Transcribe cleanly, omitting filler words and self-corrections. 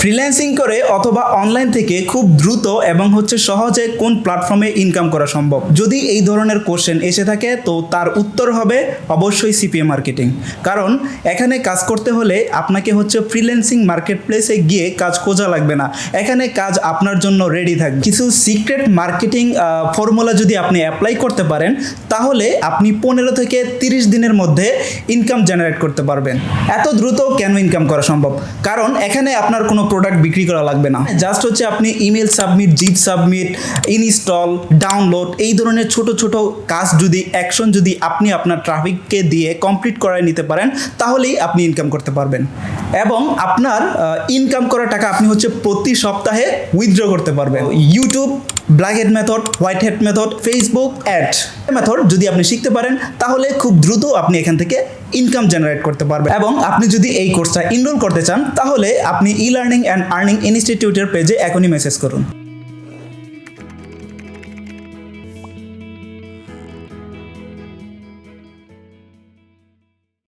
Freelancing করে অথবা online থেকে খুব দ্রুত এবং সহজে কোন প্ল্যাটফর্মে ইনকাম করা সম্ভব, যদি এই ধরনের কোশ্চেন এসে থাকে তো তার উত্তর হবে অবশ্যই সিপিএ মার্কেটিং। কারণ এখানে কাজ করতে হলে আপনাকে ফ্রিল্যান্সিং মার্কেট প্লেসে গিয়ে কাজ খোঁজা লাগবে না, এখানে কাজ আপনার জন্য রেডি থাকবে। কিছু সিক্রেট মার্কেটিং ফর্মুলা যদি আপনি অ্যাপ্লাই করতে পারেন তাহলে আপনি 15 থেকে 30 দিনের মধ্যে ইনকাম জেনারেট করতে পারবেন। এত দ্রুত কেন ইনকাম করা সম্ভব? কারণ এখানে আপনার কোনো প্রোডাক্ট বিক্রি করা লাগবে না, জাস্ট আপনি email submit, zip submit, install, download এই ধরনের ছোট ছোট কাজ যদি অ্যাকশন যদি আপনি আপনার ট্রাফিককে দিয়ে কমপ্লিট করায় নিতে পারেন তাহলেই আপনি ইনকাম করতে পারবেন। এবং আপনার ইনকাম করা টাকা আপনি প্রতি সপ্তাহে উইথড্র করতে পারবেন। YouTube black head method, white head method, Facebook ad method যদি আপনি শিখতে পারেন তাহলে খুব দ্রুত আপনি এখান থেকে ইনকাম জেনারেট করতে পারবেন। এবং আপনি যদি এই কোর্সটা এনরোল করতে চান তাহলে আপনি ই লার্নিং অ্যান্ড আর্নিং ইনস্টিটিউটের পেজে এখনই মেসেজ করুন।